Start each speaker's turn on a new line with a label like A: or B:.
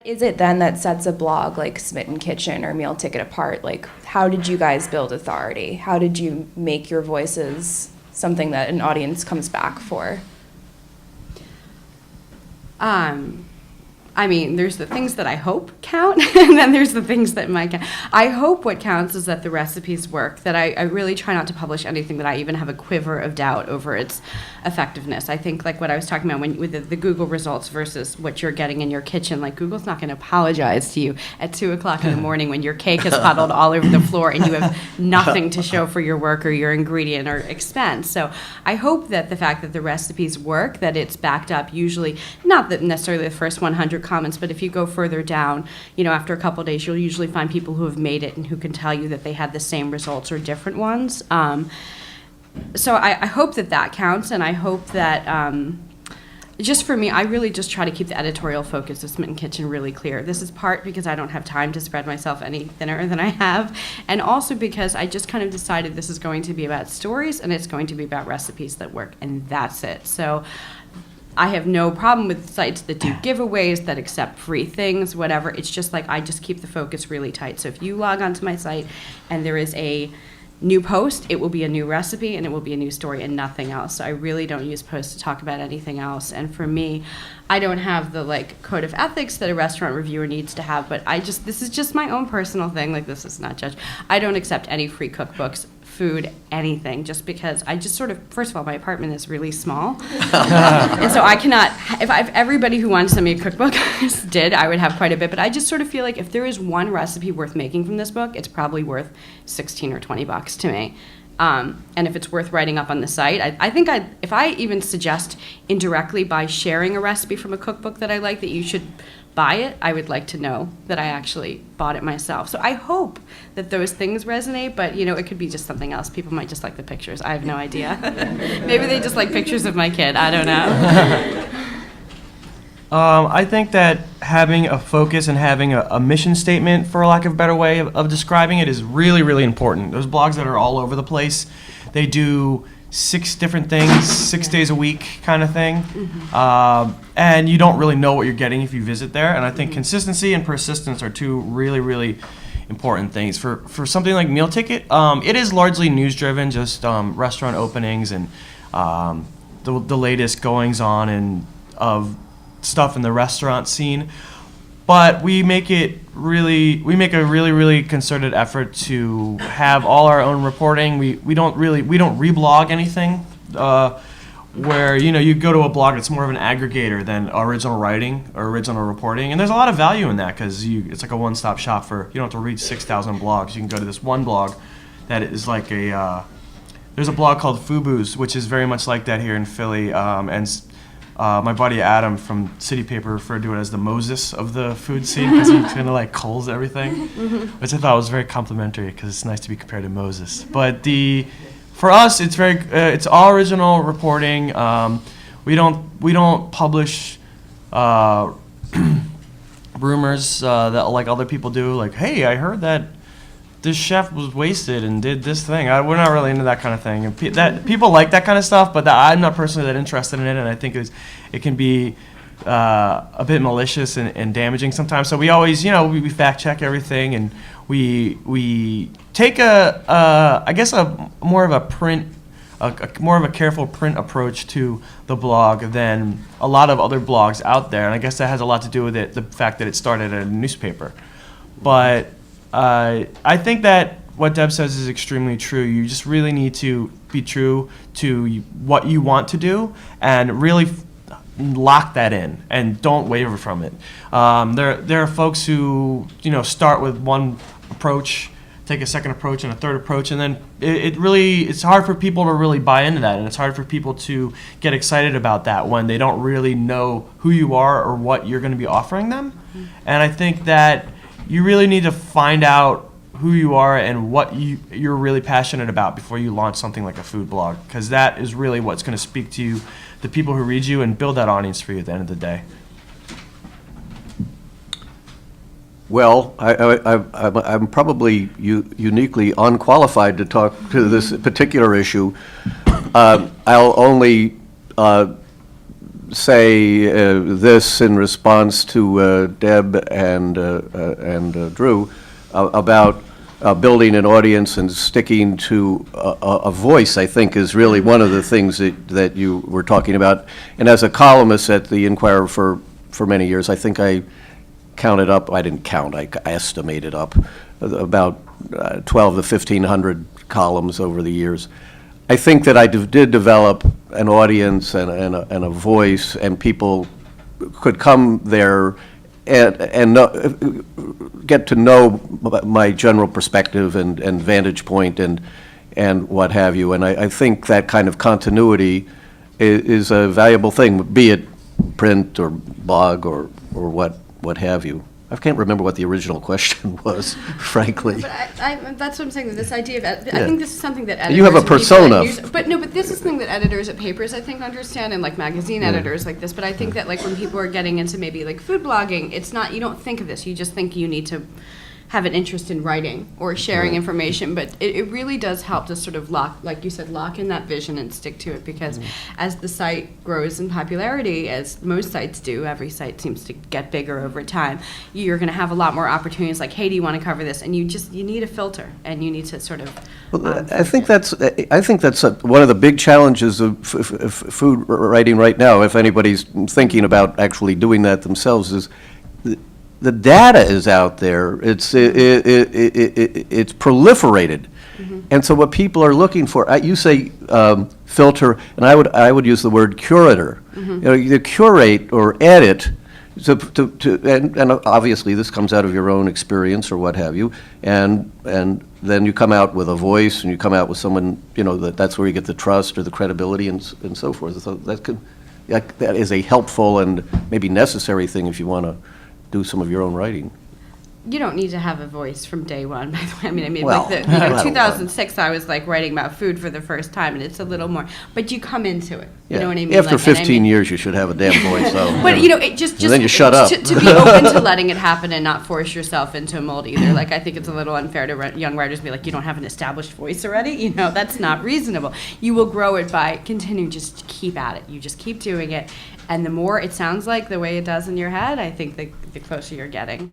A: Is it then that sets a blog like Smitten Kitchen or Meal Ticket apart? Like, how did you guys build authority? How did you make your voices something that an audience comes back for?
B: I mean, there's the things that I hope count, and then there's the things that might count. I hope what counts is that the recipes work, that I really try not to publish anything that I even have a quiver of doubt over its effectiveness. I think, like what I was talking about with the Google results versus what you're getting in your kitchen, like Google's not going to apologize to you at 2 o'clock in the morning when your cake is puddled all over the floor and you have nothing to show for your work or your ingredient or expense. So I hope that the fact that the recipes work, that it's backed up usually, not that necessarily the first 100 comments, but if you go further down, after a couple of days, you'll usually find people who have made it and who can tell you that they had the same results or different ones. So I hope that counts, and I hope that just for me, I really just try to keep the editorial focus of Smitten Kitchen really clear. This is part because I don't have time to spread myself any thinner than I have, and also because I just kind of decided this is going to be about stories and it's going to be about recipes that work, and that's it. So I have no problem with sites that do giveaways, that accept free things, whatever. It's just like I just keep the focus really tight. So if you log onto my site and there is a new post, it will be a new recipe and it will be a new story and nothing else. So I really don't use posts to talk about anything else. And for me, I don't have the code of ethics that a restaurant reviewer needs to have, but this is just my own personal thing. This is not judged. I don't accept any free cookbooks, food, anything, just because I just sort of, first of all, my apartment is really small. And so I cannot, if everybody who wanted to send me a cookbook did, I would have quite a bit, but I just sort of feel like if there is one recipe worth making from this book, it's probably worth $16 or $20 to me. And if it's worth writing up on the site, I think if I even suggest indirectly by sharing a recipe from a cookbook that I like that you should buy it, I would like to know that I actually bought it myself. So I hope that those things resonate, but it could be just something else. People might just like the pictures. I have no idea. Maybe they just like pictures of my kid. I don't know.
C: I think that having a focus and having a mission statement, for lack of a better way of describing it, is really, really important. Those blogs that are all over the place, they do 6 different things, 6 days a week kind of thing. Mm-hmm. And you don't really know what you're getting if you visit there. And I think consistency and persistence are 2 really, really important things. For something like Meal Ticket, it is largely news-driven, just restaurant openings and the latest goings-on and of stuff in the restaurant scene. But we make a really, really concerted effort to have all our own reporting. We don't reblog anything. Where you go to a blog, it's more of an aggregator than original writing or original reporting, and there's a lot of value in that because it's like a one-stop shop for you don't have to read 6,000 blogs. You can go to this one blog that is like there's a blog called Fubu's, which is very much like that here in Philly, and my buddy Adam from City Paper referred to it as the Moses of the food scene because he kind of culls everything, which I thought was very complimentary because it's nice to be compared to Moses. But for us, it's all original reporting. We don't publish rumors that like other people do. Like, hey, I heard that this chef was wasted and did this thing. We're not really into that kind of thing. And that people like that kind of stuff, but I'm not personally that interested in it. And I think it can be a bit malicious and damaging sometimes. So we always, we fact check everything, and we take I guess a more of a careful print approach to the blog than a lot of other blogs out there. And I guess that has a lot to do with the fact that it started at a newspaper. But I think that what Deb says is extremely true. You just really need to be true to what you want to do and really lock that in and don't waver from it. There are folks who start with one approach, take a second approach and a third approach, and then it's hard for people to really buy into that, and it's hard for people to get excited about that when they don't really know who you are or what you're going to be offering them. Mm-hmm. And I think that you really need to find out who you are and what you're really passionate about before you launch something like a food blog, because that is really what's going to speak to you, the people who read you, and build that audience for you at the end of the day.
D: Well, I'm probably uniquely unqualified to talk to this particular issue. I'll only say this in response to Deb and Drew about building an audience and sticking to a voice, I think, is really one of the things that you were talking about. And as a columnist at the Inquirer for many years, I think I counted up, I didn't count, I estimated up about 12 to 1,500 columns over the years. I think that I did develop an audience and a voice, and people could come there and get to know my general perspective and vantage point and what have you. And I think that kind of continuity is a valuable thing, be it print or blog or what have you. I can't remember what the original question was, frankly.
B: But that's what I'm saying. This idea of I
D: Yeah.
B: think this is something that editors
D: You have a
B: and people
D: persona.
B: but this is something that editors at papers I think understand, and like magazine editors like this. But I think that like when people are getting into maybe like food blogging, it's not, you don't think of this. You just think you need to have an interest in writing or sharing information, but it really does help to sort of lock, like you said, lock in that vision and stick to it, because as the site grows in popularity, as most sites do, every site seems to get bigger over time, you're going to have a lot more opportunities like, hey, do you want to cover this? And you need a filter, and you need to sort of...
D: Well, I think that's one of the big challenges of food writing right now, if anybody's thinking about actually doing that themselves, is the data is out there. It's proliferated, and so what people are looking for. You say filter, and I would use the word curator. You know, you curate or edit. And obviously this comes out of your own experience or what have you, and then you come out with a voice, and you come out with someone, you know, that's where you get the trust or the credibility and so forth. So that is a helpful and maybe necessary thing if you want to do some of your own writing.
B: You don't need to have a voice from day one, by the way. I mean,
D: Well,
B: like
D: I don't know.
B: 2006, I was like writing about food for the first time, and it's a little more, but you come into it. You know what I mean?
D: After
B: Like, and
D: 15 years, you should have a damn voice, so.
B: But, you know, it just
D: And then you shut up.
B: To be open to letting it happen and not force yourself into a mold either. Like, I think it's a little unfair to young writers to be like, you don't have an established voice already. You know, that's not reasonable. You will grow it by continuing, just keep at it. You just keep doing it. And the more it sounds like the way it does in your head, I think the closer you're getting.